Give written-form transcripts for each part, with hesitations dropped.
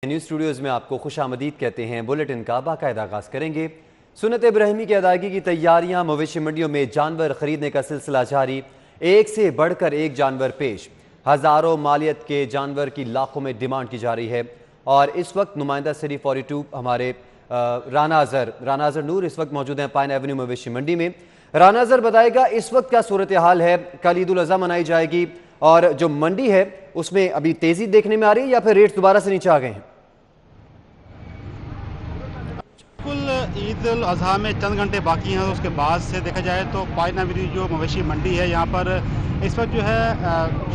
News Studios में आपको खुशामदीद कहते हैं। बुलेटिन का बाकायदा आगाज़ करेंगे। सुन्नत इब्राहिमी की अदायगी की तैयारियां, मवेशी मंडियों में जानवर खरीदने का सिलसिला जारी, एक से बढ़कर एक जानवर पेश, हज़ारों मालियत के जानवर की लाखों में डिमांड की जा रही है। और इस वक्त नुमाइंदा सिटी 42 हमारे राना नूर इस वक्त मौजूद हैं पाइन एवेन्यू मवेशी मंडी में। राना बताएगा इस वक्त क्या सूरत हाल है, कल ईद उल अज़हा मनाई जाएगी और जो मंडी है उसमें अभी तेजी देखने में आ रही है या फिर रेट दोबारा से नीचे आ गए हैं? बिल्कुल, ईद उल अज़हा में चंद घंटे बाकी हैं, तो उसके बाद से देखा जाए तो पाइन एवेन्यू जो मवेशी मंडी है यहाँ पर इस वक्त जो है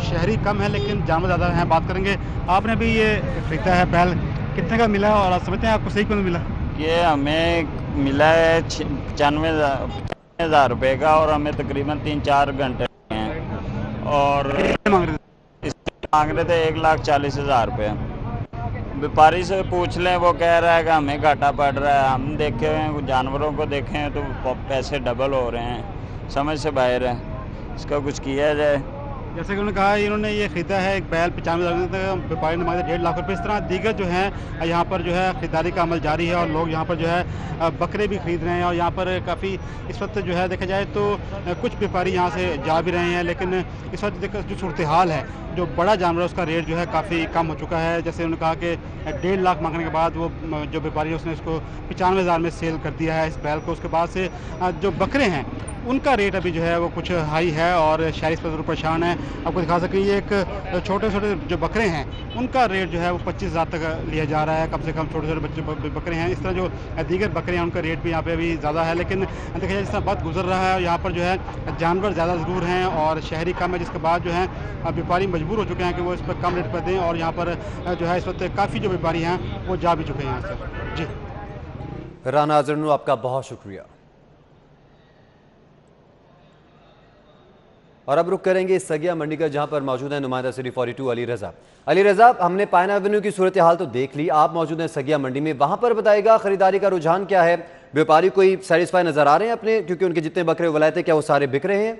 शहरी कम है लेकिन जानवर ज़्यादा हैं। बात करेंगे, आपने भी ये खरीदा है बैल, कितने का मिला और आप समझते हैं आपको सही क्यों मिला? ये हमें मिला है 95,000 रुपये का और हमें तकरीबन 3-4 घंटे हैं और मांग रहे थे 1,40,000 रुपये। व्यापारी से पूछ लें, वो कह रहा है कि हमें घाटा पड़ रहा है। हम देखे हैं जानवरों को देखे हैं तो पैसे डबल हो रहे हैं, समझ से बाहर है। इसका कुछ किया जाए। जैसे कि उन्होंने कहा इन्होंने ये खरीदा है एक बैल 95,000, व्यापारी ने मांगे 1.5 लाख रुपये। इस तरह दीगर जो है यहाँ पर जो है खरीदारी का अमल जारी है और लोग यहाँ पर जो है बकरे भी खरीद रहे हैं। और यहाँ पर काफ़ी इस वक्त जो है देखा जाए तो कुछ व्यापारी यहाँ से जा भी रहे हैं, लेकिन इस वक्त देखकर जो सूरत हाल है, जो बड़ा जानवर है उसका रेट जो है काफ़ी कम हो चुका है। जैसे उन्होंने कहा कि 1.5 लाख मांगने के बाद वो जो व्यापारी है उसने इसको 95,000 में सेल कर दिया है इस बैल को। उसके बाद से जो बकरे हैं उनका रेट अभी जो है वो कुछ हाई है और शहरी पर परेशान है। आपको दिखा सकें ये एक छोटे छोटे जो बकरे हैं उनका रेट जो है वो 25,000 तक लिया जा रहा है। कम से कम छोटे छोटे बकरे हैं। इस तरह जो दीगर बकरे हैं उनका रेट भी यहाँ पे अभी ज़्यादा है, लेकिन देखा जाए जिस तरह वक्त गुजर रहा है और यहाँ पर जो है जानवर ज़्यादा ज़रूर हैं और शहरी कम है, जिसके बाद जो है व्यापारी मजबूर हो चुके हैं कि वो इस पर कम रेट पर दें। और यहाँ पर जो है इस वक्त काफ़ी जो व्यापारी हैं वो जा भी चुके हैं यहाँ से। जी राना नूर, आपका बहुत शुक्रिया। और अब रुक करेंगे सगिया मंडी का, जहां पर मौजूद है नुमाइंदा सिटी 42 अली रजा। हमने पाइन एवेन्यू की सूरत हाल तो देख ली, आप मौजूद हैं सगिया मंडी में, वहां पर बताएगा खरीदारी का रुझान क्या है? व्यापारी कोई सेटिस्फाई नजर आ रहे हैं अपने, क्योंकि उनके जितने बकरे उबलाए थे क्या वो सारे बिक रहे हैं?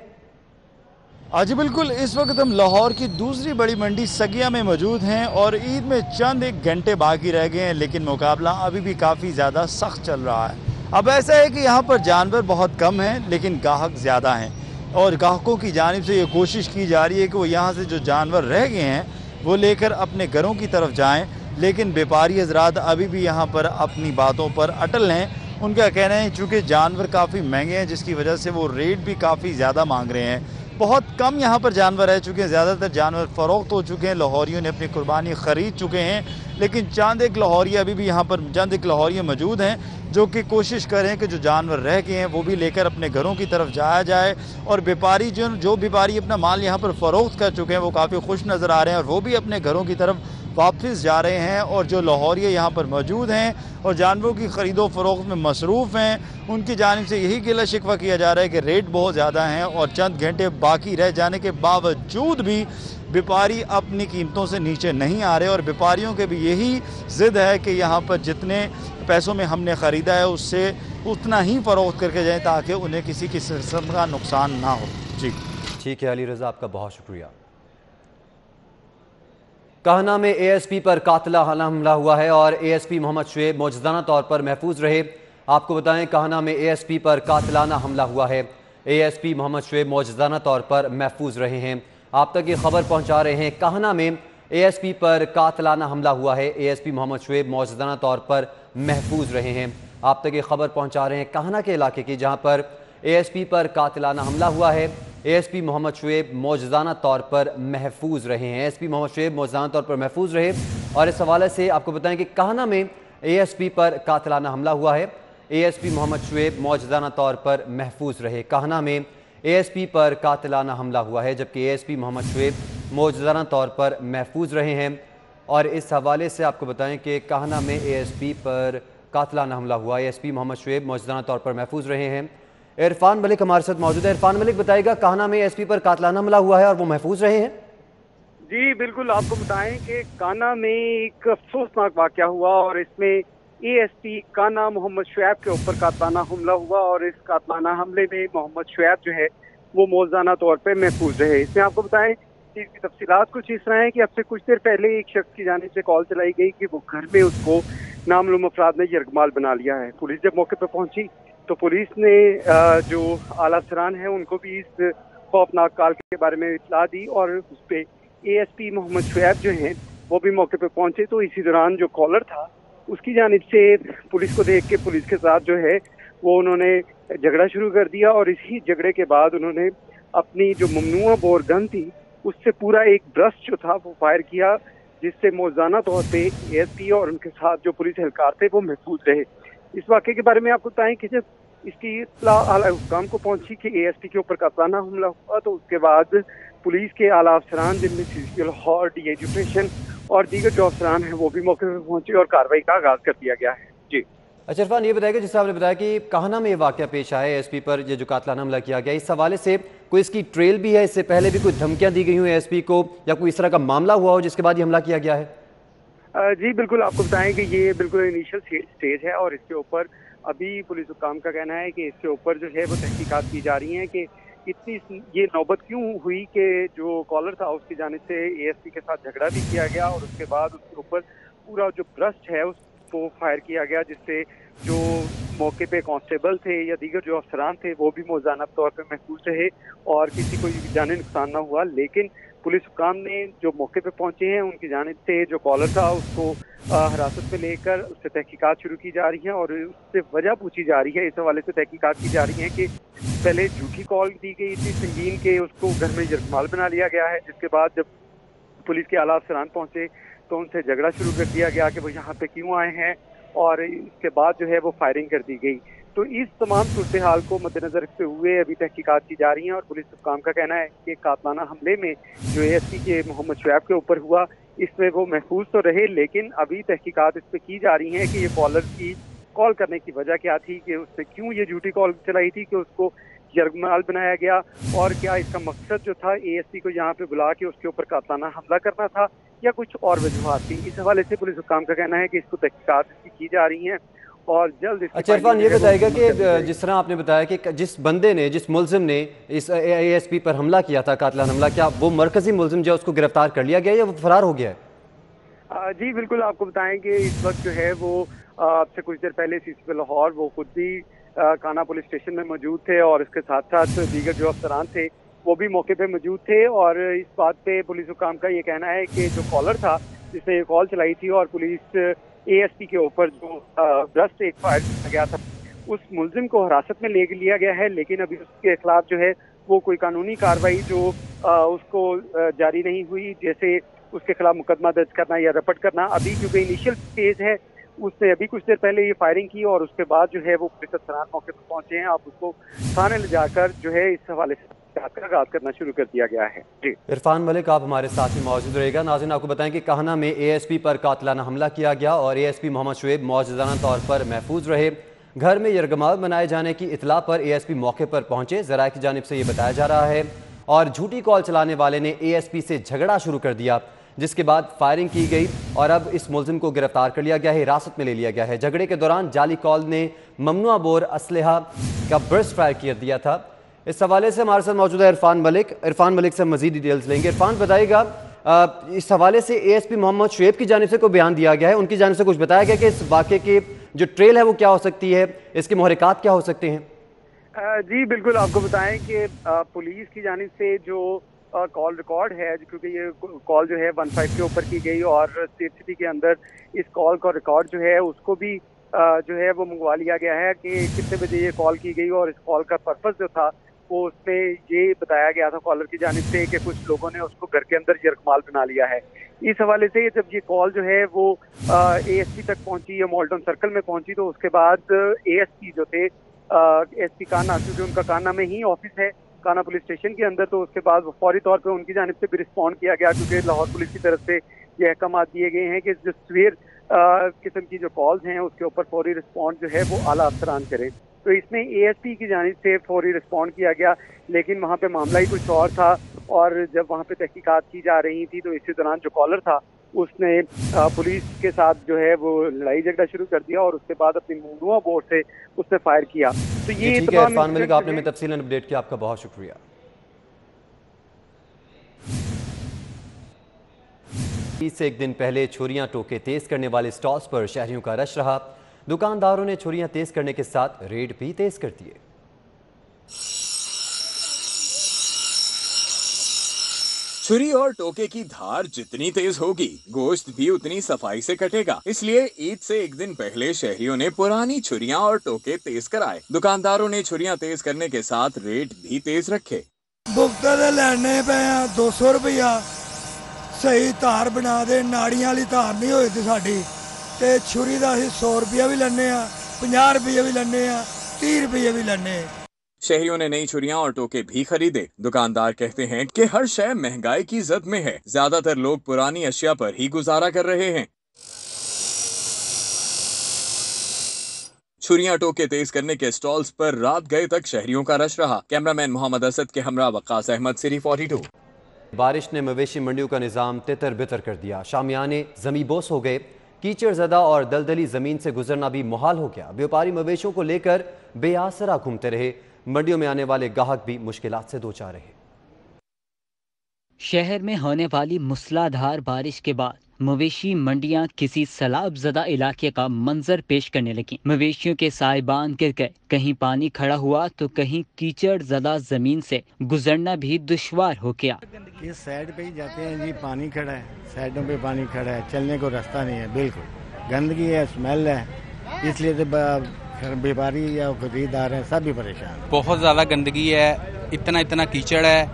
जी बिल्कुल, इस वक्त हम लाहौर की दूसरी बड़ी मंडी सगिया में मौजूद हैं और ईद में चंद एक घंटे बाकी रह गए हैं, लेकिन मुकाबला अभी भी काफ़ी ज़्यादा सख्त चल रहा है। अब ऐसा है कि यहाँ पर जानवर बहुत कम हैं लेकिन ग्राहक ज़्यादा हैं और ग्राहकों की जानिब से ये कोशिश की जा रही है कि वो यहाँ से जो जानवर रह गए हैं वो लेकर अपने घरों की तरफ जाएं, लेकिन व्यापारी हजरात अभी भी यहाँ पर अपनी बातों पर अटल हैं। उनका कहना है चूँकि जानवर काफ़ी महंगे हैं जिसकी वजह से वो रेट भी काफ़ी ज़्यादा मांग रहे हैं। बहुत कम यहाँ पर जानवर है, चूँकि ज़्यादातर जानवर फ़रोख्त हो चुके हैं, लाहौरियों ने अपनी कुर्बानी ख़रीद चुके हैं, लेकिन चंद एक लाहौरी अभी भी यहाँ पर चंद एक लाहौरी मौजूद हैं जो कि कोशिश करें कि जो जानवर रह गए हैं वो भी लेकर अपने घरों की तरफ जाया जाए। और व्यापारी जो व्यापारी अपना माल यहाँ पर फ़रोख्त कर चुके हैं वो काफ़ी खुश नज़र आ रहे हैं और वो भी अपने घरों की तरफ वापस जा रहे हैं। और जो लाहौरिया यहाँ पर मौजूद हैं और जानवरों की ख़रीदो फ़रोख्त में मसरूफ़ हैं, उनकी जानिब से यही गिला शिकवा किया जा रहा है कि रेट बहुत ज़्यादा हैं और चंद घंटे बाकी रह जाने के बावजूद भी व्यापारी अपनी कीमतों से नीचे नहीं आ रहे। और व्यापारियों के भी यही ज़िद है कि यहाँ पर जितने पैसों में हमने ख़रीदा है उससे उतना ही फ़रोख्त करके जाएँ ताकि उन्हें किसी किस्म का नुकसान ना हो। जी ठीक है अली रज़ा, आपका बहुत शुक्रिया। कहना में एएसपी पर कातिलाना हमला हुआ है और एएसपी मोहम्मद शुएब मौजूदाना तौर पर महफूज रहे। आपको बताएं कहना में एएसपी पर कातिलाना हमला हुआ है, एएसपी मोहम्मद शुएब मौजूदाना तौर पर महफूज रहे हैं। आप तक ये खबर पहुंचा रहे हैं, कहना में एएसपी पर कातिलाना हमला हुआ है, एएसपी मोहम्मद शुएब मौजूदाना तौर पर महफूज रहे हैं। आप तक ये खबर पहुंचा रहे हैं कहना के इलाके की, जहां पर एएसपी पर कातिलाना हमला हुआ है, एएसपी मोहम्मद शुएब मौजूदाना तौर पर महफूज रहे हैं। एएसपी मोहम्मद शुएब मौजूदाना तौर पर महफूज रहे और इस हवाले से आपको बताएं कि कहना में एएसपी पर कातिलाना हमला हुआ है, एएसपी मोहम्मद शुएब मौजूदाना तौर पर महफूज रहे। कहना में एएसपी पर कातिलाना हमला हुआ है जबकि एएसपी मोहम्मद शुएब मौजूदाना तौर पर महफूज रहे हैं। और इस हवाले से आपको बताएं कि कहना में एएसपी पर कातिलाना हमला हुआ, एएसपी मोहम्मद शुएब मौजूदाना तौर पर महफूज रहे हैं। इरफान मलिक हमारे साथ मौजूद है। इरफान मलिक बताएगा कहना में एएसपी पर कातिलाना हमला हुआ है और वो महफूज रहे हैं। जी बिल्कुल, आपको बताएं कि काना में एक अफसोसनाक वाक़या हुआ और इसमें एएसपी काना मोहम्मद शुएब के ऊपर कातिलाना हमला हुआ और इस कातिलाना हमले में मोहम्मद शुएब जो है वो मौजूदाना तौर पर महफूज रहे। इसमें आपको बताएं चीज की तफसीलात कुछ इस तरह है कि अब से कुछ देर पहले एक शख्स की जानिब से कॉल चलाई गई कि वो घर में उसको नामालूम अफराद ने यरगमाल बना लिया है। पुलिस जब मौके पर पहुंची तो पुलिस ने जो आला अफसरान है उनको भी इस खौफनाक कॉल के बारे में इत्तला दी और उस पर ASP मोहम्मद शुएब जो हैं वो भी मौके पर पहुंचे। तो इसी दौरान जो कॉलर था उसकी जानिब से पुलिस को देख के पुलिस के साथ जो है वो उन्होंने झगड़ा शुरू कर दिया और इसी झगड़े के बाद उन्होंने अपनी जो ममनुआ बोर गन थी उससे पूरा एक ब्रस्ट जो था वो फायर किया, जिससे मौजाना तौर पे ASP और उनके साथ जो पुलिस एहलकार थे वो महफूज रहे। इस वाक़े के बारे में आपको बताएं कि जब इसकी इत्तला आला हुक्काम को पहुंची कि ASP के ऊपर कातलाना हमला हुआ तो उसके बाद पुलिस के आला अफसरान जिनमें CCP लाहौर, DIG ऑपरेशन और दीगर जो अफसरान हैं वो भी मौके पर पहुंचे और कार्रवाई का आगाज कर दिया गया है। जी अच्छा इरफान, ये बताएगा जिस आपने बताया कि काहना में ये वाक़या पेश आया ASP पर ये जो कातलाना हमला किया गया, इस हवाले से कोई इसकी ट्रेल भी है? इससे पहले भी कोई धमकियां दी गई हुई ASP को या कोई इस तरह का मामला हुआ हो जिसके बाद ये हमला किया गया है? जी बिल्कुल, आपको बताएं कि ये बिल्कुल इनिशियल स्टेज है और इसके ऊपर अभी पुलिस हुक्काम का कहना है कि इसके ऊपर जो है वो तहकीकात की जा रही हैं कि इतनी ये नौबत क्यों हुई कि जो कॉलर था उसकी जानिब से ASP के साथ झगड़ा भी किया गया और उसके बाद उसके ऊपर पूरा जो ब्रस्ट है उसको फायर किया गया, जिससे जो मौके पे कांस्टेबल थे या दीगर जो अफसरान थे वो भी मौजाना तौर पे महफूज रहे और किसी को जानी नुकसान ना हुआ। लेकिन पुलिस हुक्काम ने जो मौके पे पहुंचे हैं उनकी जानिब से जो कॉलर था उसको हिरासत में लेकर उससे तहकीकात शुरू की जा रही है और उससे वजह पूछी जा रही है। इस हवाले से तहकीकात की जा रही है कि पहले झूठी कॉल दी गई थी संगीन के, उसको घर में यरगमाल बना लिया गया है, जिसके बाद जब पुलिस के आला अफसरान पहुंचे तो उनसे झगड़ा शुरू कर दिया गया कि वो यहाँ पे क्यों आए हैं और इसके बाद जो है वो फायरिंग कर दी गई। तो इस तमाम सूरत हाल को मद्देनजर रखते हुए अभी तहकीकात की जा रही हैं और पुलिस हुक्काम का कहना है कि कातलाना हमले में जो ASP के मोहम्मद शुएब के ऊपर हुआ इसमें वो महफूज तो रहे, लेकिन अभी तहकीकात इस पर की जा रही है कि ये कॉलर की कॉल करने की वजह क्या थी, कि उसने क्यों ये झूठी कॉल चलाई थी कि उसको यरगमाल बनाया गया और क्या इसका मकसद जो था ASP को यहाँ पे बुला के उसके ऊपर कातलाना हमला करना था या कुछ और वजूहात थी। इस हवाले से पुलिस हुक्काम का कहना है कि इसको तहकीकात की जा रही हैं और जल्द। अच्छा इरफान, ये बताएगा कि जिस तरह आपने बताया कि जिस बंदे ने, जिस मुलजिम ने इस ASP पर हमला किया था, कातलाना हमला, क्या वो मरकजी मुलजिम जो उसको गिरफ्तार कर लिया गया या वो फरार हो गया है? जी बिल्कुल, आपको बताएं कि इस वक्त जो है वो आपसे कुछ देर पहले CCP लाहौर वो खुद भी काना पुलिस स्टेशन में मौजूद थे और इसके साथ साथ दीगर जो अफसरान थे वो भी मौके पे मौजूद थे और इस बात पे पुलिस हुक्काम का ये कहना है कि जो कॉलर था जिसने ये कॉल चलाई थी और पुलिस ASP के ऊपर जो ब्रस्ट एक फायर किया गया था उस मुलजिम को हिरासत में ले लिया गया है, लेकिन अभी उसके खिलाफ जो है वो कोई कानूनी कार्रवाई जो उसको जारी नहीं हुई, जैसे उसके खिलाफ मुकदमा दर्ज करना या रपट करना, अभी क्योंकि इनिशियल स्टेज है। उसने अभी कुछ देर पहले ये फायरिंग की और उसके बाद जो है वो पुलिस अफसरान मौके पर पहुंचे हैं। आप उसको थाने ले जाकर जो है इस हवाले से आगाज करना शुरू कर दिया गया है। जी इरफान मलिक, आप हमारे साथ ही मौजूद रहेगा। नाज़रीन, आपको बताएं कि काहना में ASP पर कातलाना हमला किया गया और ASP मोहम्मद शुएब मौजूदाना तौर पर महफूज रहे। घर में यरगमाल बनाए जाने की इतला पर ASP मौके पर पहुंचे, ज़राए की जानिब से ये बताया जा रहा है, और झूठी कॉल चलाने वाले ने ASP से झगड़ा शुरू कर दिया, जिसके बाद फायरिंग की गई और अब इस मुलजिम को गिरफ्तार कर लिया गया है, हिरासत में ले लिया गया है। झगड़े के दौरान जाली कॉल ने ममनुआ बोर असलहा का बर्स्ट फायर कर दिया था। इस हवाले से हमारे साथ मौजूद है इरफान मलिक। इरफान मलिक से मजीद डिटेल्स लेंगे। इरफान, बताइएगा इस हवाले से ASP मोहम्मद शुएब की जानिब से कोई बयान दिया गया है, उनकी जानिब से कुछ बताया गया कि इस वाक़े की जो ट्रेल है वो क्या हो सकती है, इसके मुहरिकात क्या हो सकते हैं? जी बिल्कुल, आपको बताएं कि पुलिस की जानिब से जो कॉल रिकॉर्ड है, क्योंकि ये कॉल जो है 15 के ऊपर की गई और स्टेट सिटी के अंदर इस कॉल का रिकॉर्ड जो है उसको भी जो है वो मंगवा लिया गया है कि कितने बजे ये कॉल की गई और इस कॉल का पर्पस जो था वो उसमें ये बताया गया था कॉलर की जानिब से कि कुछ लोगों ने उसको घर के अंदर यरगमाल बना लिया है। इस हवाले से जब ये कॉल जो है वो ASP तक पहुंची या मॉल्टन सर्कल में पहुंची तो उसके बाद ASP जो थे SP काना, क्योंकि उनका काना में ही ऑफिस है काना पुलिस स्टेशन के अंदर, तो उसके बाद फौरी तौर पे उनकी जानिब से भी रिस्पॉन्ड किया गया, क्योंकि लाहौर पुलिस की तरफ से ये अहकाम दिए गए हैं कि जो सवेर किस्म की जो कॉल्स हैं उसके ऊपर फौरी रिस्पॉन्ड जो है वो आला अफसरान करें। तो इसमें ASP की जानिब से फौरी रिस्पॉन्ड किया गया, लेकिन वहाँ पे मामला ही कुछ और था और जब वहाँ पे तहकीकात की जा रही थी तो इसी दौरान जो कॉलर था उसने पुलिस के साथ जो है वो लड़ाई झगड़ा शुरू कर दिया और उसके बाद अपनी ममनुआ बोर से उसने फायर किया। तो ये ठीक है इरफान मलिक, आपने हमें तफसीलन अपडेट किया, आपका बहुत शुक्रिया। ईद से एक दिन पहले छुरियां टोके तेज करने वाले स्टॉल्स पर शहरियों का रश रहा। दुकानदारों ने छुरियां तेज करने के साथ रेट भी तेज कर दिए। छुरी और टोके की धार जितनी तेज होगी, गोश्त भी उतनी सफाई से कटेगा। इसलिए ईद से एक दिन पहले शहरियों ने पुरानी छुरियां और टोके तेज कराए। दुकानदारों ने छुरियां तेज करने के साथ रेट भी तेज रखे। भुगते दे लैने पे 200 रुपया, सही धार बना दे, नाड़ियां वाली धार नहीं होई थी साडी, ते छुरी दा 100 रुपया भी लैने, 50 रुपये भी लैने, 30 रुपये भी लैने। शहरियों ने नई छुरियां और टोके भी खरीदे। दुकानदार कहते हैं कि हर शय महंगाई की जद में है। ज्यादातर लोग पुरानी अशिया पर ही गुजारा कर रहे हैं। छुरियां टोके तेज करने के स्टॉल्स पर रात गए तक शहरियों का रश रहा। कैमरामैन मोहम्मद असद के हमरा वक्कास अहमद, सिटी 42। बारिश ने मवेशी मंडियों का निज़ाम तितर बितर कर दिया। शामियाने ज़मीबोस हो गए। कीचड़ ज़दा और दलदली ज़मीन से गुजरना भी मुहाल हो गया। व्यापारी मवेशियों को लेकर बेआसरा घूमते रहे। मंडियों में आने वाले गाहक भी मुश्किलात से दो चार रहे। शहर में होने वाली मूसलाधार बारिश के बाद मवेशी मंडियां किसी सैलाब ज़दा इलाके का मंजर पेश करने लगी। मवेशियों के साइबान गिर गए, कहीं पानी खड़ा हुआ तो कहीं कीचड़ ज़दा जमीन से गुजरना भी दुश्वार हो गया। इस साइड पे ही जाते हैं जी, पानी खड़ा है, साइडों पे पानी खड़ा है, चलने को रास्ता नहीं है, बिल्कुल गंदगी है, स्मेल है, इसलिए तो व्यापारी या खरीदार हैं सब भी परेशान। बहुत ज़्यादा गंदगी है, इतना कीचड़ है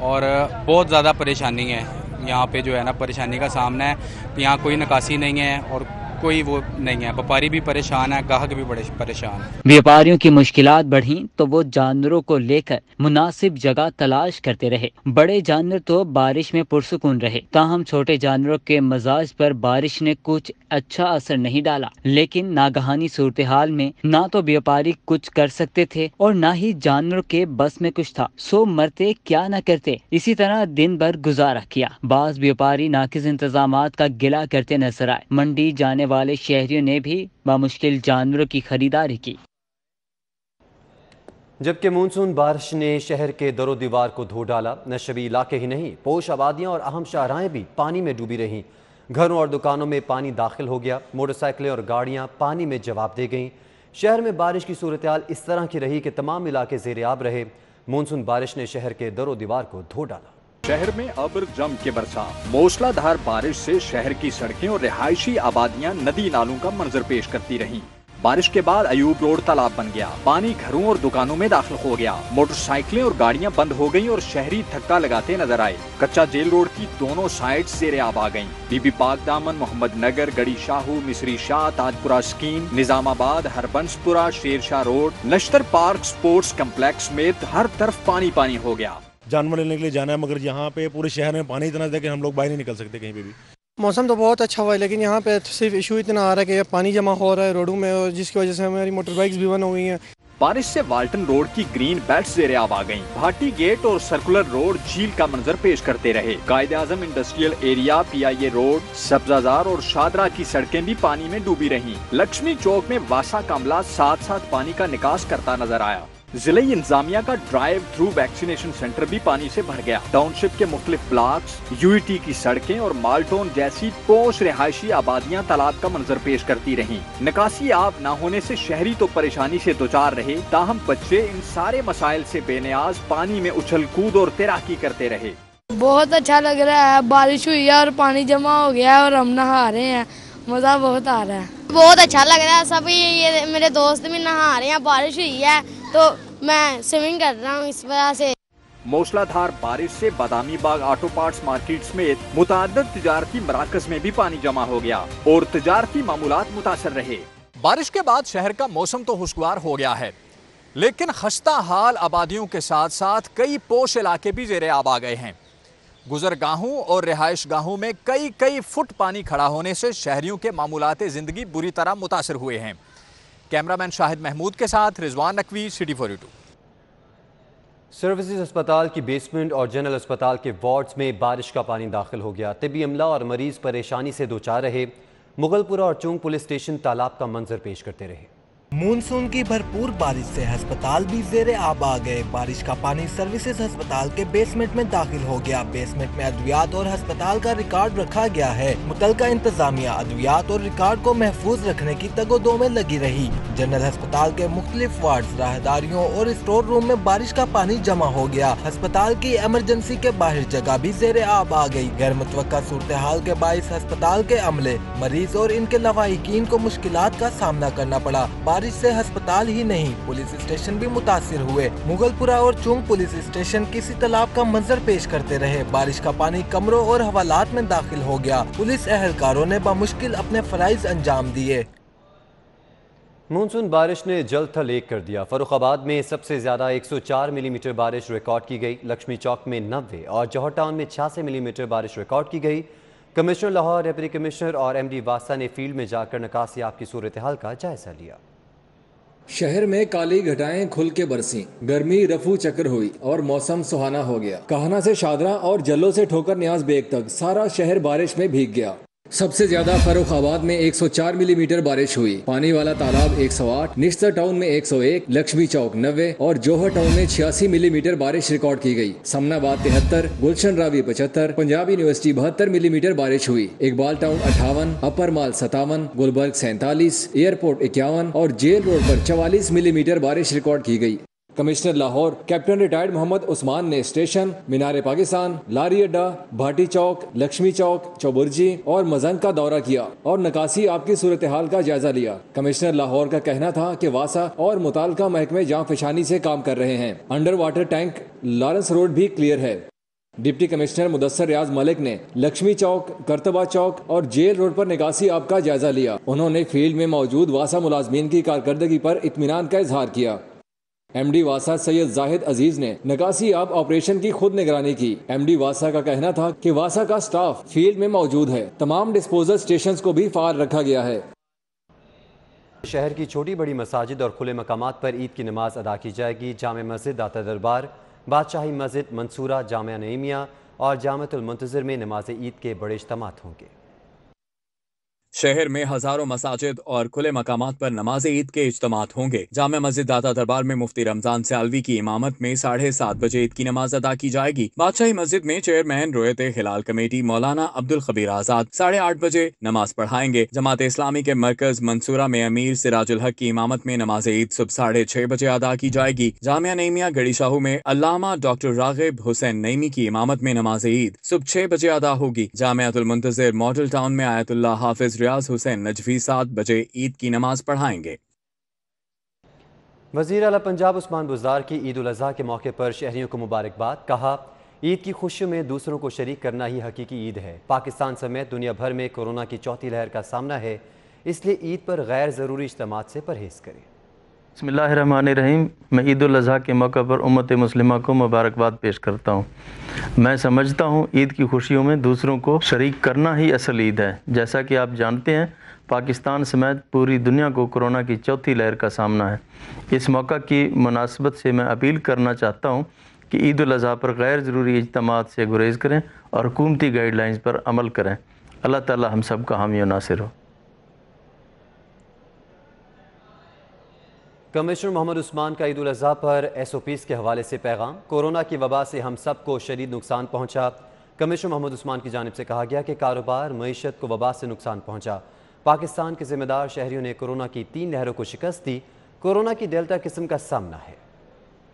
और बहुत ज़्यादा परेशानी है। यहाँ पे जो है ना परेशानी का सामना है। यहाँ कोई निकासी नहीं है और कोई वो नहीं है। व्यापारी भी परेशान है, ग्राहक भी बड़े परेशान है। व्यापारियों की मुश्किलात बढ़ी तो वो जानवरों को लेकर मुनासिब जगह तलाश करते रहे। बड़े जानवर तो बारिश में पुरसुकून रहे, ताहम छोटे जानवरों के मजाज पर बारिश ने कुछ अच्छा असर नहीं डाला। लेकिन नागहानी सूरत हाल में ना तो व्यापारी कुछ कर सकते थे और ना ही जानवरों के बस में कुछ था। सो मरते क्या न करते, इसी तरह दिन भर गुजारा किया। बाज व्यापारी नाकिस इंतजामात का गिला करते नजर आए। मंडी जाने वाले शहरियों ने भी बामुश्किल जानवरों की खरीदारी की। जबकि मानसून बारिश ने शहर के दरो दीवार को धो डाला। नशबी इलाके ही नहीं, पोश आबादियां और अहम शाहराएं भी पानी में डूबी रहीं। घरों और दुकानों में पानी दाखिल हो गया। मोटरसाइकिलें और गाड़ियां पानी में जवाब दे गईं। शहर में बारिश की सूरत हाल इस तरह की रही कि तमाम इलाके ज़ेर-ए-आब रहे। मानसून बारिश ने शहर के दरो दीवार को धो डाला। शहर में अब्र जम के बरसा। मूसलाधार बारिश से शहर की सड़कें और रिहायशी आबादियां नदी नालों का मंजर पेश करती रहीं। बारिश के बाद अयूब रोड तालाब बन गया। पानी घरों और दुकानों में दाखिल हो गया। मोटरसाइकिलें और गाड़ियां बंद हो गईं और शहरी धक्का लगाते नजर आए। कच्चा जेल रोड की दोनों साइड ज़ेर-ए-आब आ गईं। बीबी पाक दामन, मोहम्मद नगर, गड़ी शाहू, मिसरी Shah, Tajpura scheme, Nizamabad, Harbanspura, Sher Shah road, नश्तर park, sports complex समेत हर तरफ पानी पानी हो गया। जानवर लेने के लिए जाना है, मगर यहाँ पे पूरे शहर में पानी इतना है कि हम लोग बाहर नहीं निकल सकते कहीं पे भी। मौसम तो बहुत अच्छा हुआ है, लेकिन यहाँ पे सिर्फ इशू इतना आ रहा है कि पानी जमा हो रहा है रोडों में, और जिसकी वजह से हमारी मोटर बाइक्स भी बंद हो गई हैं। बारिश से वाल्टन रोड की ग्रीन बेल्ट ज़ेर-ए-आब आ गईं। भाटी गेट और सर्कुलर रोड झील का मंजर पेश करते रहे। Quaid Azam industrial area, PIA road, Sabzazar और शादरा की सड़कें भी पानी में डूबी रहीं। लक्ष्मी चौक में वासा कामला साथ साथ पानी का निकास करता नजर आया। जिले इंतजामिया का ड्राइव थ्रू वैक्सीनेशन सेंटर भी पानी से भर गया। टाउनशिप के मुख्तलिफ ब्लॉक्स, UET की सड़कें और माल्टोन जैसी पोश रिहायशी आबादियां तालाब का मंजर पेश करती रहीं। निकासी आब न होने से शहरी तो परेशानी से दोचार रहे, ताहम बच्चे इन सारे मसाइल से बेनियाज पानी में उछल कूद और तैराकी करते रहे। बहुत अच्छा लग रहा है, बारिश हुई है और पानी जमा हो गया है और हम नहा रहे हैं, मजा बहुत आ रहा है। बहुत अच्छा लग रहा है, सभी ये मेरे दोस्त भी नहा रहे हैं, बारिश हुई है तो मैं स्विमिंग कर रहा हूँ इस वजह से। मूसलाधार बारिश से Badami Bagh auto parts market समेत मुताद्दिद तिजारती मराकज में भी पानी जमा हो गया और तिजारती मामूलात मुतासर रहे। बारिश के बाद शहर का मौसम तो खुशगवार हो गया है, लेकिन खस्ता हाल आबादियों के साथ साथ कई पोश इलाके भी ज़ेर-ए-आब आ गए हैं। गुजरगाहों और रिहाइश गाहों में कई फुट पानी खड़ा होने से शहरियों के मामूलात ज़िंदगी बुरी तरह मुतासर हुए हैं। कैमरामैन शाहिद महमूद के साथ रिजवान नकवी, सिटी 42। सर्विसेज अस्पताल की बेसमेंट और जनरल अस्पताल के वार्ड्स में बारिश का पानी दाखिल हो गया। तिब्बी अमला और मरीज परेशानी से दो चार रहे। मुगलपुरा और चुंग पुलिस स्टेशन तालाब का मंजर पेश करते रहे। मानसून की भरपूर बारिश से अस्पताल भी ज़ेरे आब आ गए। बारिश का पानी सर्विसेज अस्पताल के बेसमेंट में दाखिल हो गया। बेसमेंट में अद्वियात और अस्पताल का रिकॉर्ड रखा गया है। मुतलका इंतजामिया अद्वियात और रिकॉर्ड को महफूज रखने की तगोदो में लगी रही। जनरल अस्पताल के मुख्तलिफ वार्ड, राहदारियों और स्टोर रूम में बारिश का पानी जमा हो गया। अस्पताल की इमरजेंसी के बाहर जगह भी ज़ेरे आब आ गई। गैर मुतवक्का सूरत हाल के बाइस अस्पताल के अमले, मरीज और इनके लवाहिकीन को मुश्किलात का सामना करना पड़ा। बारिश से अस्पताल ही नहीं, पुलिस स्टेशन भी मुतासिर हुए। मुगलपुरा और चुंग पुलिस स्टेशन किसी तालाब का मंजर पेश करते रहे। बारिश का पानी कमरों और हवालात में दाखिल हो गया। पुलिस एहलकारों ने बामुश्किल अपने फराइज अंजाम दिए। मानसून बारिश ने जल थल एक कर दिया। फर्रुखाबाद में सबसे ज्यादा 104 मिलीमीटर बारिश रिकॉर्ड की गई। लक्ष्मी चौक में 90 और जौहर टाउन में 86 मिलीमीटर बारिश रिकॉर्ड की गई। कमिश्नर लाहौर, डिप्टी कमिश्नर और MD वासा ने फील्ड में जाकर नकासियाब की सूरत हाल का जायजा लिया। शहर में काली घटाएं खुल के बरसी, गर्मी रफू चक्र हुई और मौसम सुहाना हो गया। काहना से शादरा और जल्लो से ठोकर न्याज बेग तक सारा शहर बारिश में भीग गया। सबसे ज्यादा फर्रुखाबाद में 104 मिलीमीटर बारिश हुई। पानी वाला तालाब 108, निश्तर टाउन में 101, लक्ष्मी चौक 90 और जौहर टाउन में 86 मिलीमीटर बारिश रिकॉर्ड की गई। समनाबाद 73, गुलशन रावी 75, पंजाब यूनिवर्सिटी 72 मिलीमीटर बारिश हुई। इकबाल टाउन 58, अपर माल 57, गुलबर्ग 47, एयरपोर्ट 51 और जेल रोड पर 44 मिलीमीटर बारिश रिकॉर्ड की गई। Commissioner Lahore captain retired Mohammad Usman ने स्टेशन, मीनार पाकिस्तान, लारी अड्डा, भाटी चौक, लक्ष्मी चौक, चौबुर्जी और मजन का दौरा किया और नकासी आपकी सूरत हाल का जायजा लिया। कमिश्नर लाहौर का कहना था कि वासा और मुताल्लिका महकमे जां फिशानी से काम कर रहे हैं। Under water tank Lawrence road भी क्लियर है। डिप्टी कमिश्नर मुदस्सर रियाज मलिक ने लक्ष्मी चौक, करतबा चौक और जेल रोड पर निकासी आप का जायजा लिया। उन्होंने फील्ड में मौजूद वासा मुलाजमीन की कारकर्दगी पर इत्मीनान का इजहार किया। MD वासा सैयद जाहिद अजीज ने नकासी आप ऑपरेशन की खुद निगरानी की। MD वासा का कहना था कि वासा का स्टाफ फील्ड में मौजूद है। तमाम डिस्पोजल स्टेशंस को भी फाल रखा गया है। शहर की छोटी बड़ी मसाजिद और खुले मकामात पर ईद की नमाज अदा की जाएगी। जामे मस्जिद, दाता दरबार, बादशाही मस्जिद, मंसूरा, जामिया नईमिया और जामियातुल मुंतज़िर में नमाज ईद के बड़े इज्तिमात होंगे। शहर में हजारों मसाजिद और खुले मकामात पर नमाज ईद के इज्तिमात होंगे। जामिया मस्जिद दाता दरबार में मुफ्ती रमजान सियालवी की इमामत में 7:30 बजे ईद की नमाज अदा की जाएगी। बादशाही मस्जिद में चेयरमैन रोयत हिलाल कमेटी मौलाना अब्दुल खबीर आजाद 8:30 बजे नमाज पढ़ाएंगे। जमात इस्लामी के मरकज मंसूरा में अमीर सिराजुल हक की इमामत में नमाज ईद सुबह 6:30 बजे अदा की जाएगी। जामिया नईमिया गड़ी शाहू में अल्लामा डॉक्टर रागिब हुसैन नईमी की इमामत में नमाज ईद सुबह 6 बजे अदा होगी। जामियातुल मुंतज़िर मॉडल टाउन में आयतुल्लाह हाफिज रियाज हुसैन नजफी 7 बजे ईद की नमाज पढ़ाएंगे। वज़ीर आला पंजाब उस्मान बुज़दार की ईद उल अज़हा के मौके पर शहरियों को मुबारकबाद। कहा, ईद की खुशियों में दूसरों को शरीक करना ही हकीकी ईद है। पाकिस्तान समेत दुनिया भर में कोरोना की चौथी लहर का सामना है, इसलिए ईद पर गैर ज़रूरी इज्तिमात से परहेज़ करें। बिस्मिल्लाहिर्रहमानिर्रहीम। मैं ईद उल अज़हा के मौके पर उम्मत मुस्लिमा को मुबारकबाद पेश करता हूँ। मैं समझता हूँ ईद की खुशियों में दूसरों को शरीक करना ही असल ईद है। जैसा कि आप जानते हैं, पाकिस्तान समेत पूरी दुनिया को कोरोना की चौथी लहर का सामना है। इस मौका की मुनासबत से मैं अपील करना चाहता हूँ कि ईद उल अज़हा पर गैर ज़रूरी इज्तिमात से गुरेज करें और हुकूमती गाइडलाइंस पर अमल करें। अल्लाह ताला हम सब का हामी व नासिर हो। कमिश्नर मोहम्मद उस्मान का ईद उल अज़हा पर SOPs के हवाले से पैगाम। कोरोना की वबा से हम सब को शदीद नुकसान पहुँचा। कमिश्नर मोहम्मद उस्मान की जानिब से कहा गया कि कारोबार, मईशत को वबा से नुकसान पहुँचा। पाकिस्तान के ज़िम्मेदार शहरियों ने कोरोना की 3 लहरों को शिकस्त दी। कोरोना की डेल्टा किस्म का सामना है।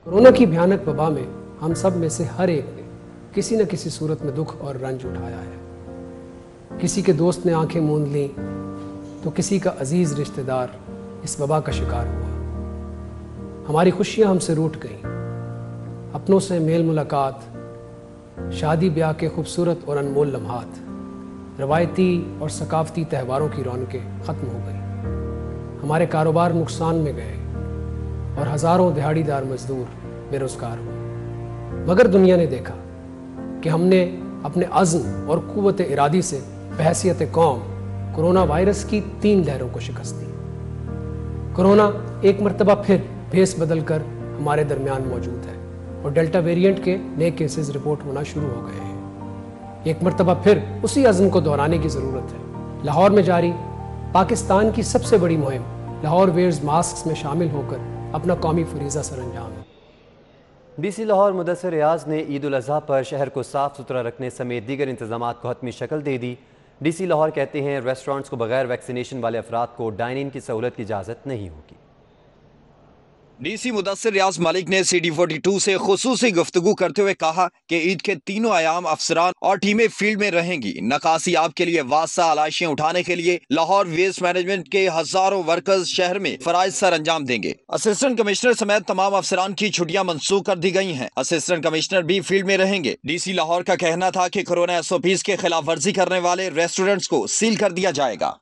कोरोना की भयानक वबा में हम सब में से हर एक ने किसी न किसी सूरत में दुख और रंज उठाया है। किसी के दोस्त ने आंखें मूंद लीं तो किसी का अजीज़ रिश्तेदार इस वबा का शिकार हुआ। हमारी खुशियां हमसे रूठ गईं। अपनों से मेल मुलाकात, शादी ब्याह के खूबसूरत और अनमोल लम्हात, रवायती और सकाफती त्यौहारों की रौनकें ख़त्म हो गई। हमारे कारोबार नुकसान में गए और हज़ारों दिहाड़ीदार मजदूर बेरोज़गार हुए। मगर दुनिया ने देखा कि हमने अपने अज़्म और क़ुव्वत इरादी से बहैसियत कौम कोरोना वायरस की 3 लहरों को शिकस्त दी। कोरोना एक मरतबा फिर भेस बदल कर हमारे दरमियान मौजूद है और डेल्टा वेरिएंट के नए केसेस रिपोर्ट होना शुरू हो गए हैं। एक मरतबा फिर उसी अज़्म को दोहराने की ज़रूरत है। लाहौर में जारी पाकिस्तान की सबसे बड़ी मुहिम लाहौर वेयर्स मास्क में शामिल होकर अपना कौमी फरीज़ा सरअंजाम है। डीसी लाहौर मुदस्सिर रियाज ने ईद उल अज़हा पर शहर को साफ सुथरा रखने समेत दीगर इंतजामात को हतमी शक्ल दे दी। डीसी लाहौर कहते हैं रेस्टोरेंट्स को बगैर वैक्सीनेशन वाले अफराद को डाइन इन की सहूलत की इजाज़त नहीं होगी। डीसी मुदस्सिर रियाज मलिक ने CD42 से खुसूसी गुफ्तगू करते हुए कहा कि ईद के तीनों आयाम अफसरान और टीमें फील्ड में रहेंगी। नकासी आप के लिए वास्ता आलाशियां उठाने के लिए लाहौर वेस्ट मैनेजमेंट के हजारों वर्कर्स शहर में फराइज सर अंजाम देंगे। असिस्टेंट कमिश्नर समेत तमाम अफसरान की छुट्टियां मंसूख कर दी गई हैं। असिस्टेंट कमिश्नर भी फील्ड में रहेंगे। डीसी लाहौर का कहना था कि कोरोना SOPs के खिलाफ वर्जी करने वाले रेस्टोरेंट्स को सील कर दिया जाएगा।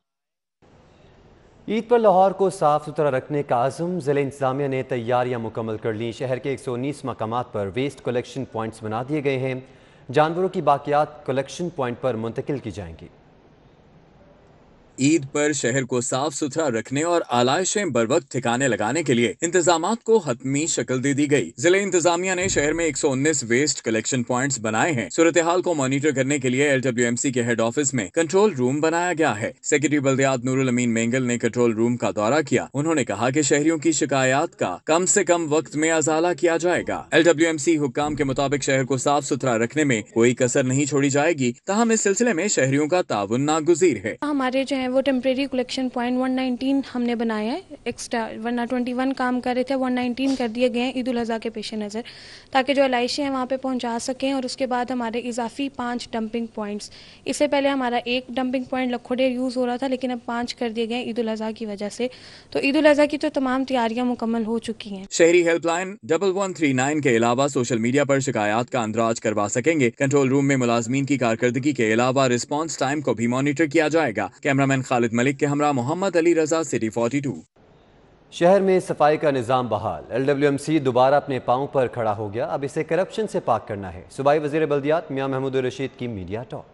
ईद पर लाहौर को साफ सुथरा रखने का आज़म, ज़िला इंतज़ामिया ने तैयारियां मुकम्मल कर लीं। शहर के 119 मकामात पर वेस्ट कलेक्शन पॉइंट्स बना दिए गए हैं। जानवरों की बाकियात कलेक्शन पॉइंट पर मुंतकिल की जाएंगी। ईद पर शहर को साफ सुथरा रखने और आलाइशें बर वक्त ठिकाने लगाने के लिए इंतजामात को हतमी शक्ल दे दी गई। जिला इंतजामिया ने शहर में 119 वेस्ट कलेक्शन पॉइंट्स बनाए हैं। सूरत हाल को मॉनिटर करने के लिए LWMC के हेड ऑफिस में कंट्रोल रूम बनाया गया है। सेक्रेटरी बल्दियात नूरुल अमीन मेंगल ने कंट्रोल रूम का दौरा किया। उन्होंने कहा कि शहरियों की शिकायत का कम से कम वक्त में अजाला किया जाएगा। LWMC हुक्काम के मुताबिक शहर को साफ सुथरा रखने में कोई कसर नहीं छोड़ी जाएगी। ताहम इस सिलसिले में शहरियों का ताउन नागुज़ीर है। हमारे जो है वो टेम्परेरी कलेक्शन पॉइंट 119 हमने बनाए हैं। एक्स्ट्रा वरना 21 काम कर रहे थे, 119 कर दिए गए हैं ईद उल अज़हा के पेश नज़र, ताकि जो अलाइशें हैं वहाँ पे पहुँचा सकें। और उसके बाद हमारे इजाफी 5 डंपिंग पॉइंट्स, इससे पहले हमारा 1 डंपिंग पॉइंट लखोडेर यूज़ हो रहा था, लेकिन अब 5 कर दिए गए ईद उल अज़हा की वजह से। तो ईद उल अज़हा की तो तमाम तैयारियाँ मुकम्मल हो चुकी हैं। शहरी हेल्पलाइन 1139 के अलावा सोशल मीडिया पर शिकायत का अंदराज करवा सकेंगे। कंट्रोल रूम में मुलाजमीन की कारकर्दगी के अलावा रिस्पॉन्स टाइम को भी मॉनिटर किया जाएगा। कैमरामैन खालिद मलिक के हमरा मोहम्मद अली रजा, CD42। शहर में सफाई का निज़ाम बहाल। LWMC दोबारा अपने पांव पर खड़ा हो गया। अब इसे करप्शन से पाक करना है। सूबाई वज़ीर बल्दियात मियां महमूद रशीद की मीडिया टॉक।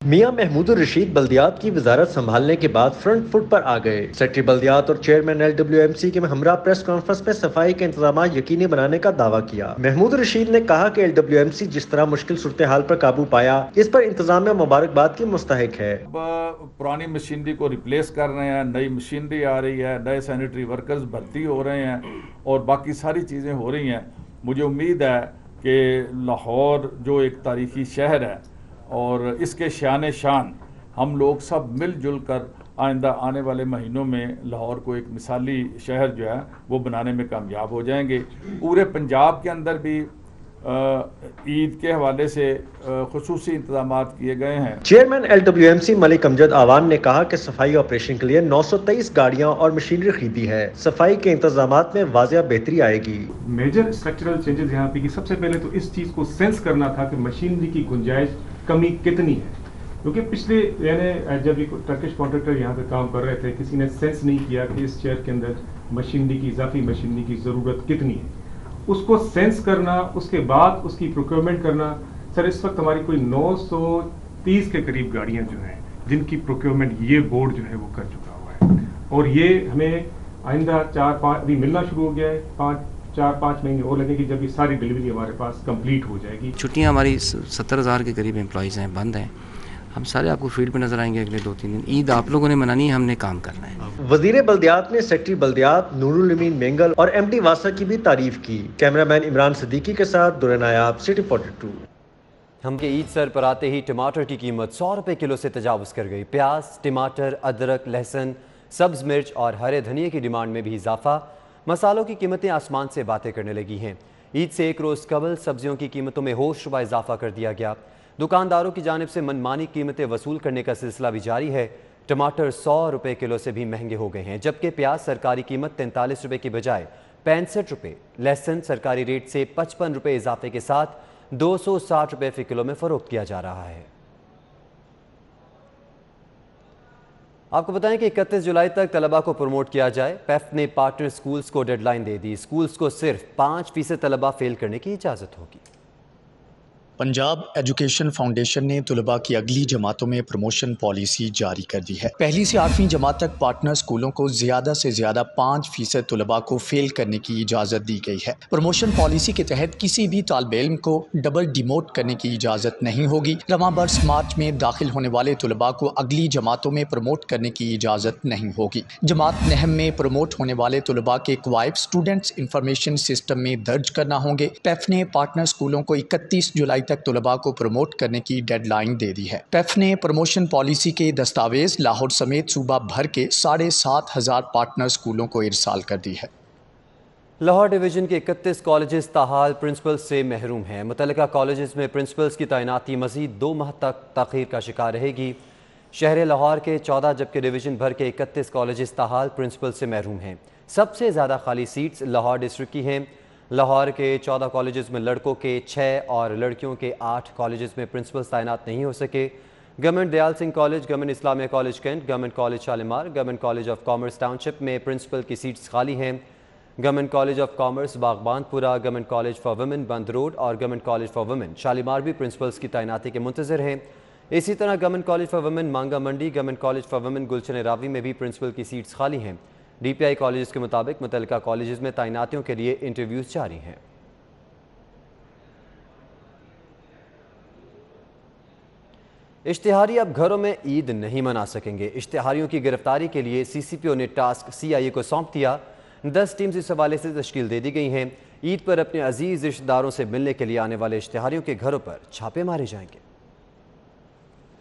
मियां महमूद रशीद बल्दियात की वजारत संभालने के बाद फ्रंट फुट पर आ गए। सेक्रेटरी बल्दियात और चेयरमैन LWMC के हमरा प्रेस कॉन्फ्रेंस में सफाई के इंतजाम यकीनी बनाने का दावा किया। महमूद रशीद ने कहा कि LWMC जिस तरह मुश्किल सूरत हाल पर काबू पाया, इस पर इंतजामिया मुबारकबाद की मुस्तहिक है। पुरानी मशीनरी को रिप्लेस कर रहे हैं, नई मशीनरी आ रही है, नए सैनिटरी वर्कर्स भर्ती हो रहे हैं और बाकी सारी चीज़ें हो रही हैं। मुझे उम्मीद है कि लाहौर जो एक तारीखी शहर है और इसके शान शान हम लोग सब मिलजुल कर आइंदा आने वाले महीनों में लाहौर को एक मिसाली शहर जो है वो बनाने में कामयाब हो जाएंगे। पूरे पंजाब के अंदर भी ईद के हवाले से खुसूसी इंतजाम किए गए हैं। चेयरमैन LWMC मलिक अमजद आवान ने कहा कि सफाई ऑपरेशन के लिए 923 गाड़ियां और मशीनरी खरीदी है। सफाई के इंतजामात में वाजिया बेहतरी आएगी। मेजर स्ट्रक्चरल चेंजेस यहाँ पे कि सबसे पहले तो इस चीज़ को सेंस करना था कि मशीनरी की गुंजाइश कमी कितनी है, क्योंकि पिछले यानी जब टर्किश कॉन्ट्रैक्टर यहाँ पे काम कर रहे थे, किसी ने सेंस नहीं किया कि इस शहर के अंदर मशीनरी की इजाफी मशीनरी की ज़रूरत कितनी है। उसको सेंस करना, उसके बाद उसकी प्रोक्योरमेंट करना। सर इस वक्त हमारी कोई 930 के करीब गाड़ियाँ जो हैं जिनकी प्रोक्योरमेंट ये बोर्ड जो है वो कर चुका हुआ है और ये हमें आइंदा 4-5 अभी मिलना शुरू हो गया है। 4-5 महीने और लगेगी जब ये सारी डिलीवरी हमारे पास कंप्लीट हो जाएगी। छुट्टियाँ हमारी 70,000 के करीब एम्प्लॉइज़ हैं, बंद हैं। हम सारे आपको फील्ड पे नजर आएंगे अगले 2-3 दिन। ईद आप लोगों ने मनानी है, हमने काम करना है। वजीर बल्दियात ने सेक्रेटरी बल्दियात नूरुल अमीन मेंगल और MD वासा की भी तारीफ की। कैमरामैन इमरान सिद्दीकी के साथ दुरे नायाब, CD42। हम के ईद सर पर आते ही टमाटर की कीमत 100 रुपये किलो से तजावुज़ कर गई। प्याज, टमाटर, अदरक, लहसुन, सब्ज़ मिर्च और हरे धनिए की डिमांड में भी इजाफा। मसालों की कीमतें आसमान से बातें करने लगी हैं। ईद से एक रोज़ कबल सब्जियों की कीमतों में होशरुबा इजाफा कर दिया गया। दुकानदारों की जानिब से मनमानी कीमतें वसूल करने का सिलसिला भी जारी है। टमाटर 100 रुपये किलो से भी महंगे हो गए हैं, जबकि प्याज सरकारी कीमत 43 रुपये की बजाय 65 रुपये, लहसुन सरकारी रेट से 55 रुपये इजाफे के साथ 260 रुपये फ़ी किलो में फ़रोख्त किया जा रहा है। आपको बताएं कि 31 जुलाई तक तलबा को प्रमोट किया जाए। पैफ ने पार्टनर स्कूल्स को डेडलाइन दे दी। स्कूल्स को सिर्फ 5% तलबा फेल करने की इजाज़त होगी। पंजाब एजुकेशन फाउंडेशन ने तुलबा की अगली जमातों में प्रमोशन पॉलिसी जारी कर दी है। पहली से 8वीं जमात तक पार्टनर स्कूलों को ज़्यादा से ज़्यादा 5% तुलबा को फेल करने की इजाज़त दी गई है। प्रमोशन पॉलिसी के तहत किसी भी तालिब इल्म को डबल डिमोट करने की इजाज़त नहीं होगी। रवां बरस मार्च में दाखिल होने वाले तुलबा को अगली जमातों में प्रमोट करने की इजाज़त नहीं होगी। जमात नहम में प्रमोट होने वाले तुलबा के क्वाइब स्टूडेंट्स इंफॉर्मेशन सिस्टम में दर्ज करना होंगे। पेफ ने पार्टनर स्कूलों को 31 जुलाई तक तुलबा को प्रमोट करने की डेडलाइन दे दी है। पेफ ने प्रमोशन पॉलिसी के दस्तावेज लाहौर समेत सूबा भर के 7,500 पार्टनर स्कूलों को इरसाल कर दी है। लाहौर डिवीज़न के 31 कॉलेजेस ताहाल प्रिंसिपल से महरूम हैं। मुतल्लिका कॉलेजेस में प्रिंसिपल्स की तैनाती मज़ीद 2 माह तक ताख़ीर का शिकार रहेगी। शहर लाहौर के 14 जबकि डिवीज़न भर के 31 कॉलेजेस ताहाल प्रिंसिपल से महरूम हैं। सबसे ज़्यादा खाली सीट्स लाहौर डिस्ट्रिक्ट की हैं। लाहौर के 14 कॉलेजेस में लड़कों के 6 और लड़कियों के 8 कॉलेजेस में प्रिंसिपल्स तैनात नहीं हो सके। Government Dayal Singh college, government Islamia college cantt, government college Shalimar, government college of commerce township में प्रिंसिपल की सीट्स खाली हैं। Government college of commerce Baghbanpura, government college for women Bund road और government college for women Shalimar भी प्रिंसिपल्स की तैनाती के मुंतज़िर हैं। इसी तरह गवर्नमेंट कॉलेज फॉर वुमेन मांगा मंडी, गवर्नमेंट कॉलेज फॉर वुमेन गुलशन रावी में भी प्रिंसिपल की सीट्स खाली हैं। DPI कॉलेज के मुताबिक मुतल्लिका कॉलेज में तैनातियों के लिए इंटरव्यूज़ जारी हैं। इश्तिहारी अब घरों में ईद नहीं मना सकेंगे। इश्तिहारियों की गिरफ्तारी के लिए CCPO ने टास्क CIA को सौंप दिया। 10 टीम्स इस हवाले से तश्कील दे दी गई हैं। ईद पर अपने अजीज़ रिश्तेदारों से मिलने के लिए आने वाले इश्तिहारियों के घरों पर छापे मारे जाएंगे।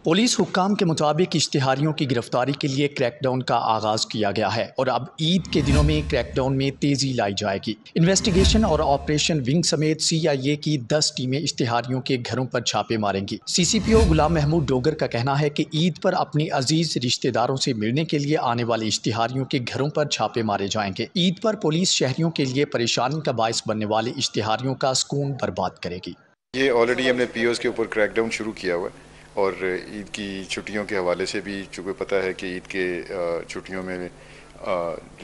पुलिस हुक्काम के मुताबिक इश्तिहारियों की गिरफ्तारी के लिए क्रैकडाउन का आगाज़ किया गया है और अब ईद के दिनों में क्रैकडाउन में तेज़ी लाई जाएगी। इन्वेस्टिगेशन और ऑपरेशन विंग समेत CIA की 10 टीमें इश्तिहारियों के घरों पर छापे मारेंगी। CCPO गुलाम महमूद डोगर का कहना है कि ईद पर अपनी अजीज़ रिश्तेदारों से मिलने के लिए आने वाले इश्तिहारियों के घरों पर छापे मारे जाएंगे। ईद पर पुलिस शहरियों के लिए परेशानी का बायस बनने वाले इश्तिहारियों का सुकून बर्बाद करेगी। ये ऑलरेडी हमने POs के ऊपर क्रैकडाउन शुरू किया हुआ है और ईद की छुट्टियों के हवाले से भी चूँकि पता है कि ईद के छुट्टियों में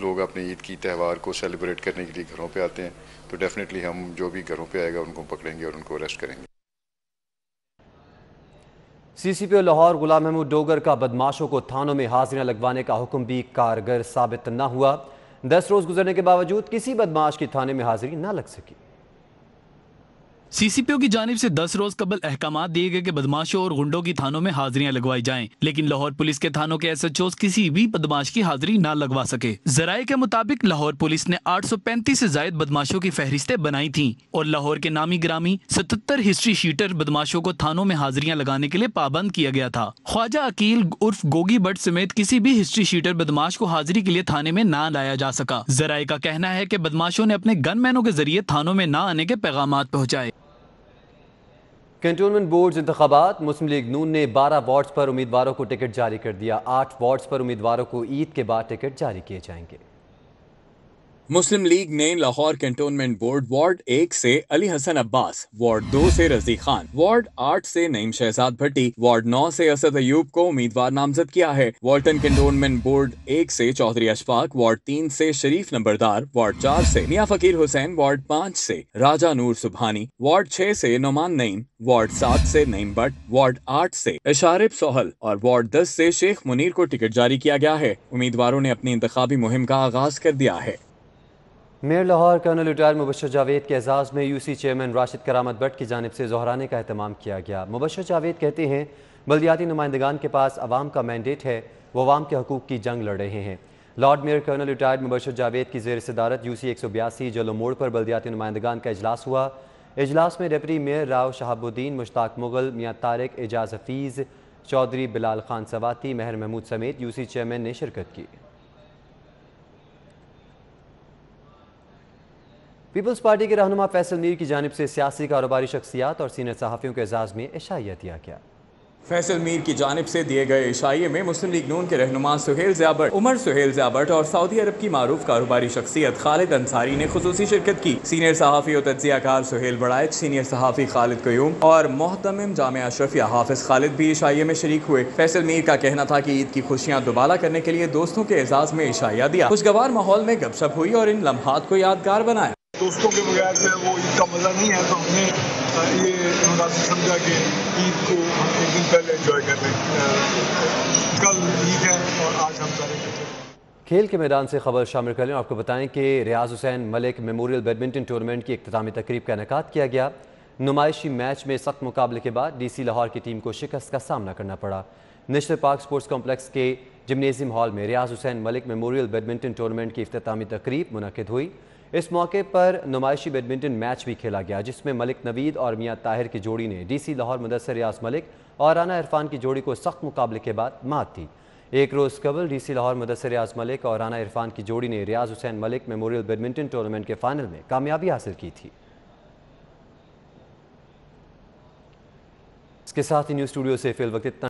लोग अपने ईद की त्यौहार को सेलिब्रेट करने के लिए घरों पे आते हैं, तो डेफिनेटली हम जो भी घरों पे आएगा उनको पकड़ेंगे और उनको अरेस्ट करेंगे। CCPO लाहौर गुलाम महमूद डोगर का बदमाशों को थानों में हाजिरियां लगवाने का हुक्म भी कारगर साबित न हुआ। 10 रोज गुजरने के बावजूद किसी बदमाश की थाने में हाजिरी न लग सकी। CCPO की जानिब से 10 रोज कबल अहकामात दिए गए कि बदमाशों और गुंडों की थानों में हाजिरियां लगवाई जाएं, लेकिन लाहौर पुलिस के थानों के SHOs किसी भी बदमाश की हाजिरी ना लगवा सके। जराये के मुताबिक लाहौर पुलिस ने 835 से जायद बदमाशों की फहरिस्तें बनाई थीं और लाहौर के नामी ग्रामी 77 हिस्ट्री शीटर बदमाशों को थानों में हाजिरियां लगाने के लिए पाबंद किया गया था। ख्वाजा अकील उर्फ गोगी भट्ट समेत किसी भी हिस्ट्री शीटर बदमाश को हाजिरी के लिए थाने में ना लाया जा सका। जराये का कहना है कि बदमाशों ने अपने गनमैनों के जरिए थानों में ना आने के पैगामात पहुँचाए। कैंटोनमेंट बोर्ड इंतखाबात, मुस्लिम लीग नून ने 12 वार्ड्स पर उम्मीदवारों को टिकट जारी कर दिया। 8 वार्ड्स पर उम्मीदवारों को ईद के बाद टिकट जारी किए जाएंगे। मुस्लिम लीग ने लाहौर कैंटोनमेंट बोर्ड वार्ड 1 से अली हसन अब्बास, वार्ड 2 से रजी खान, वार्ड 8 से नईम शहजाद भट्टी, वार्ड 9 से असद अयूब को उम्मीदवार नामजद किया है। वाल्टन कैंटोनमेंट बोर्ड 1 से चौधरी अशफाक, वार्ड 3 से शरीफ नंबरदार, वार्ड 4 से मियां फकीर हुसैन, वार्ड 5 से राजा नूर सुबहानी, वार्ड 6 से नोमान नईम, वार्ड 7 से नईम भट्ट, वार्ड 8 से इशारिफ सोहल और वार्ड 10 से शेख मुनीर को टिकट जारी किया गया है। उम्मीदवारों ने अपनी इंतखाबी मुहिम का आगाज कर दिया है। Mayor Lahore colonel retire Mubashar Javed के एजाज़ में UC चेयरमैन राशिद करामत भट्ट की जानिब से जोहराने का एहतमाम किया गया। मुबशर जावेद कहते हैं बल्दियाती नुमाइंदगान के पास अवाम का मैंडेट है, वो अवाम के हकूक़ की जंग लड़ रहे हैं। Lord mayor colonel retired Mubashar Javed की ज़ेर सदारत UC 182 जलो मोड़ पर बल्दियाती नुमाइंदगान का इजलास हुआ। इजलास में डिप्टी मेयर राव शहाबुद्दीन, मुश्ताक मुगल, मियाँ तारिक, एजाज हफीज़, चौधरी बिलाल खान सवाती, महर महमूद समेत UC चेयरमैन ने शिरकत की। पीपल्स पार्टी के रहनुमा फैसल मीर की जानिब से सियासी कारोबारी शख्सियात और सीनियर सहाफ़ियों के एजाज़ में इशाइया दिया गया। फैसल मीर की जानिब से दिए गए इशाइये में मुस्लिम लीग नून के रहनुमा सुहेल ज़ियाबट, उमर सुहेल ज़ियाबट और सऊदी अरब की मारूफ कारोबारी शख्सियत खालिद अंसारी ने खुसूसी शिरकत की। सीनियर सहाफ़ी और तज्ज़ियाकार सुहेल बड़ाइच, सीनियर सहाफ़ी खालिद क़यूम और मोहतमिम जामिया अशरफिया हाफिज़ खालिद भी इशाइये में शरीक हुए। फैसल मीर का कहना था कि ईद की खुशियाँ दुबाला करने के लिए दोस्तों के एजाज़ में इशाइया दिया। खुशगवार माहौल में गपशप हुई और इन लम्हात को यादगार बनाया। दोस्तों के बगैर जो है वो ईद का मज़ा नहीं है, तो हमने ये मुनासिब समझा कि ईद को हम एक दिन पहले एंजॉय कर लें। कल ईद है और आज हम सारे खेल के मैदान से खबर शामिल कर लें। आपको बताएं कि Riaz Hussain Malik memorial badminton tournament की इख्तितामी तकरीब का इनेकाद किया गया। नुमाइशी मैच में सख्त मुकाबले के बाद डीसी लाहौर की टीम को शिकस्त का सामना करना पड़ा। नेशनल पार्क स्पोर्ट्स कॉम्प्लेक्स के जिमनेजियम हॉल में Riaz Hussain Malik memorial badminton tournament की इख्तितामी तकरीब मुनक़िद हुई। इस मौके पर नुमाइशी बैडमिंटन मैच भी खेला गया, जिसमें मलिक नवीद और मियां ताहिर की जोड़ी ने डीसी लाहौर मुदस्सिर रियाज मलिक और राना इरफान की जोड़ी को सख्त मुकाबले के बाद मात दी। एक रोज़ कबल डीसी लाहौर मुदस्सिर रियाज मलिक और राना इरफान की जोड़ी ने Riaz Hussain Malik memorial badminton tournament के फाइनल में कामयाबी हासिल की थी। इसके साथ ही न्यूज़ स्टूडियो से फिल वक्त इतना।